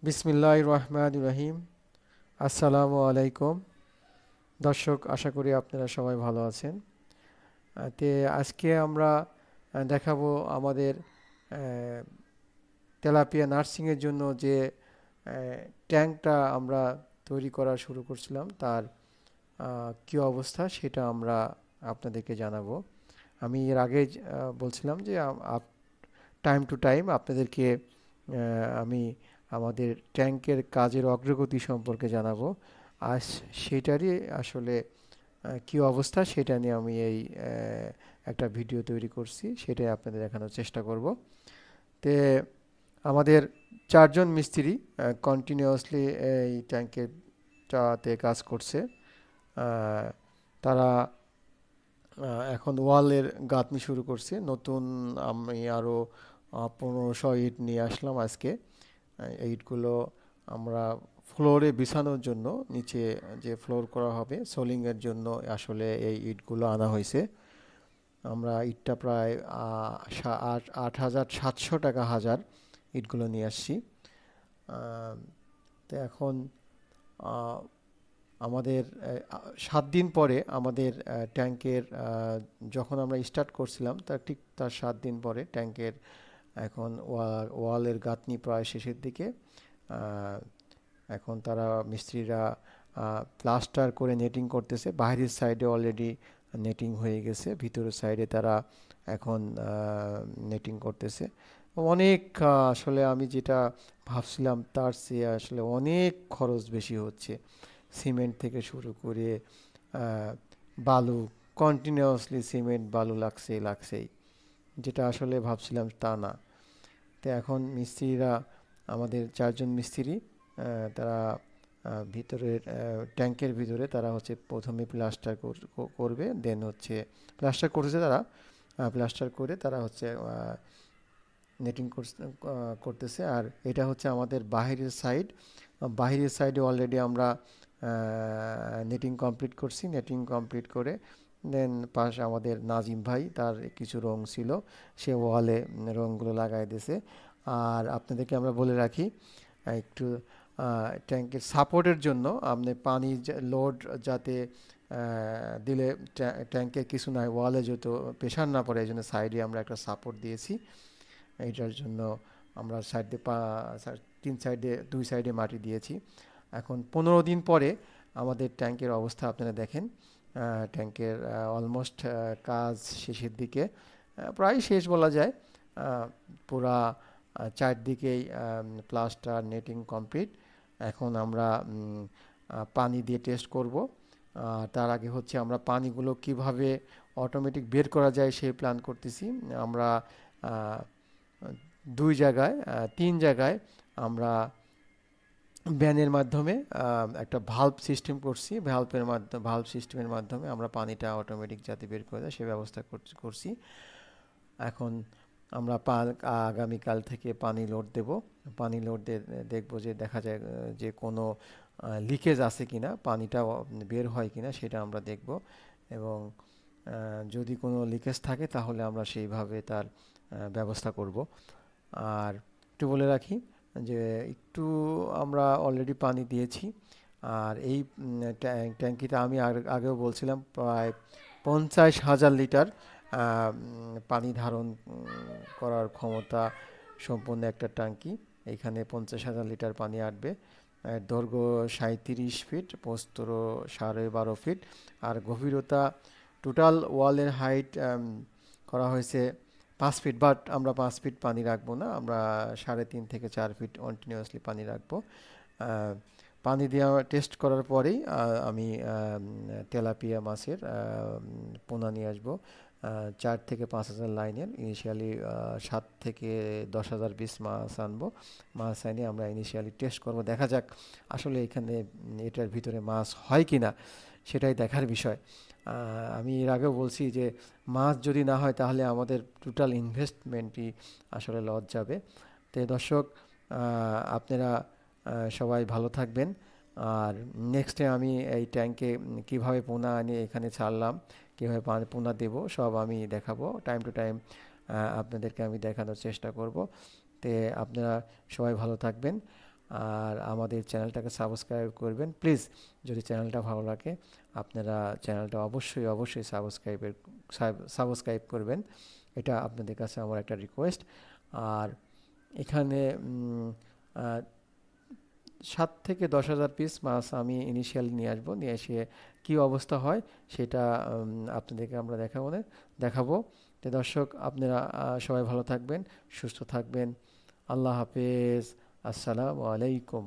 বিসমিল্লাহির রহমানির রহিম। আসসালামু আলাইকুম দর্শক, আশা করি আপনারা সবাই ভালো আছেন। তে আজকে আমরা দেখাবো আমাদের তেলাপিয়া নার্সিংয়ের জন্য যে ট্যাঙ্কটা আমরা তৈরি করা শুরু করছিলাম তার কী অবস্থা সেটা আমরা আপনাদেরকে জানাবো। আমি এর আগে বলছিলাম যে টাইম টু টাইম আপনাদেরকে আমি আমাদের ট্যাঙ্কের কাজের অগ্রগতি সম্পর্কে জানাবো। আজ সেটারই আসলে কী অবস্থা সেটা নিয়ে আমি একটা ভিডিও তৈরি করছি, সেটাই আপনাদের দেখানোর চেষ্টা করব। তে আমাদের চারজন মিস্ত্রি কন্টিনিউয়াসলি এই ট্যাঙ্কেরটাতে কাজ করছে। তারা এখন ওয়ালের গাঁথনি শুরু করছে নতুন। আমি আরও 1500 ইট নিয়ে আসলাম আজকে। ইটগুলো আমরা ফ্লোরে বিছানোর জন্য, নিচে যে ফ্লোর করা হবে সোলিংয়ের জন্য আসলে এই ইটগুলো আনা হয়েছে। আমরা ইটটা প্রায় 8,700 টাকা হাজার ইটগুলো নিয়ে আসছি। তো এখন আহ, আমাদের 7 দিন পরে আমাদের ট্যাঙ্কের, যখন আমরা স্টার্ট করছিলাম তার 7 দিন পরে ট্যাঙ্কের এখন ওয়ালের গাঁথনি প্রায় শেষের দিকে। আহ, এখন তারা মিস্ত্রিরা প্লাস্টার করে নেটিং করতেছে। বাইরের সাইডে অলরেডি নেটিং হয়ে গেছে, ভিতরের সাইডে তারা এখন নেটিং করতেছে। অনেক আসলে আমি যেটা ভাবছিলাম তার চেয়ে আসলে অনেক খরচ বেশি হচ্ছে। সিমেন্ট থেকে শুরু করে বালু, কন্টিনিউয়াসলি সিমেন্ট বালু লাগছেই, যেটা আসলে ভাবছিলাম তা না। তো এখন মিস্ত্রিরা, আমাদের চারজন মিস্ত্রি, তারা ভিতরের ট্যাঙ্কের ভিতরে তারা হচ্ছে প্রথমে প্লাস্টার করবে, দেন হচ্ছে প্লাস্টার করছে তারা। প্লাস্টার করে তারা হচ্ছে নেটিং করতেছে। আর এটা হচ্ছে আমাদের বাহিরের সাইড। বাহিরের সাইডে অলরেডি আমরা নেটিং কমপ্লিট করছি। নেটিং কমপ্লিট করে দেন পাশে আমাদের নাজিম ভাই, তার কিছু রং ছিল, সে ওয়ালে রংগুলো লাগাই দিয়েছে। আর আপনাদেরকে আমরা বলে রাখি, একটু ট্যাঙ্কের সাপোর্টের জন্য আপনি পানি লোড যাতে দিলে ট্যাঙ্কের কিছু নয়, ওয়ালে যত প্রেশার না পড়ে, এই জন্য সাইডে আমরা একটা সাপোর্ট দিয়েছি। এইটার জন্য আমরা তিন সাইডে, দুই সাইডে মাটি দিয়েছি। এখন 15 দিন পরে আমাদের ট্যাঙ্কের অবস্থা আপনারা দেখেন। ট্যাঙ্কের অলমোস্ট কাজ শেষের দিকে, প্রায় শেষ বলা যায়। পুরা চারদিকেই প্লাস্টার নেটিং কমপ্লিট। এখন আমরা পানি দিয়ে টেস্ট করব। তার আগে হচ্ছে আমরা পানিগুলো কিভাবে অটোমেটিক বের করা যায় সেই প্ল্যান করতেছি আমরা। আহ, দুই জায়গায়, তিন জায়গায় আমরা ব্যানের মাধ্যমে একটা ভাল্ব সিস্টেম করছি। ভাল্ব সিস্টেমের মাধ্যমে আমরা পানিটা অটোমেটিক যাতে বের করে দেয় সে ব্যবস্থা করছি। এখন আমরা আগামীকাল থেকে পানি লোড দেব। পানি লোড দিয়ে দেখব যে দেখা যায় যে কোনো লিকেজ আছে কিনা, পানিটা বের হয় কিনা সেটা আমরা দেখব। এবং যদি কোনো লিকেজ থাকে তাহলে আমরা সেইভাবে তার ব্যবস্থা করব। আর একটু বলে রাখি যে একটু আমরা অলরেডি পানি দিয়েছি। আর এই ট্যাঙ্কিতে আমি আগেও বলছিলাম প্রায় 50,000 লিটার পানি ধারণ করার ক্ষমতা সম্পন্ন একটা ট্যাঙ্কি। এখানে 50,000 লিটার পানি আটবে। দৈর্ঘ্য 37 ফিট, প্রস্থ 12.5 ফিট, আর গভীরতা টোটাল ওয়ালের হাইট করা হয়েছে 5 ফিট। বাট আমরা 5 ফিট পানি রাখবো না, আমরা 3.5 থেকে 4 ফিট কন্টিনিউয়াসলি পানি রাখবো। পানি দেওয়া টেস্ট করার পরেই আমি তেলাপিয়া মাছের পোনা নিয়ে আসবো। 4 থেকে 5 হাজার লাইনের ইনিশিয়ালি, 7 থেকে 10,000 পিস মাছ আনবো। মাছ এনে আমরা ইনিশিয়ালি টেস্ট করব, দেখা যাক আসলে এখানে এটার ভিতরে মাছ হয় কি না, সেটাই দেখার বিষয়। আমি এর আগেও বলছি যে মাছ যদি না হয় তাহলে আমাদের টোটাল ইনভেস্টমেন্টই আসলে লস যাবে। তো দর্শক, আপনারা সবাই ভালো থাকবেন। আর নেক্সটে আমি এই ট্যাঙ্কে কিভাবে পোনা আনি এখানে ছাড়লাম, কীভাবে পোনা দেব সব আমি দেখাবো টাইম টু টাইম। আপনাদেরকে আমি দেখানোর চেষ্টা করব। তে আপনারা সবাই ভালো থাকবেন। আর আমাদের চ্যানেলটাকে সাবস্ক্রাইব করবেন প্লিজ। যদি চ্যানেলটা ভালো লাগে আপনারা চ্যানেলটা অবশ্যই অবশ্যই সাবস্ক্রাইব করবেন। এটা আপনাদের কাছে আমার একটা রিকোয়েস্ট। আর এখানে 7 থেকে 10 হাজার পিস মাছ আমি ইনিশিয়ালি নিয়ে আসবো, নিয়ে এসে কী অবস্থা হয় সেটা আপনাদেরকে আমরা দেখাবো। তো দর্শক, আপনারা সবাই ভালো থাকবেন, সুস্থ থাকবেন। আল্লাহ হাফেজ। আসসালামু আলাইকুম।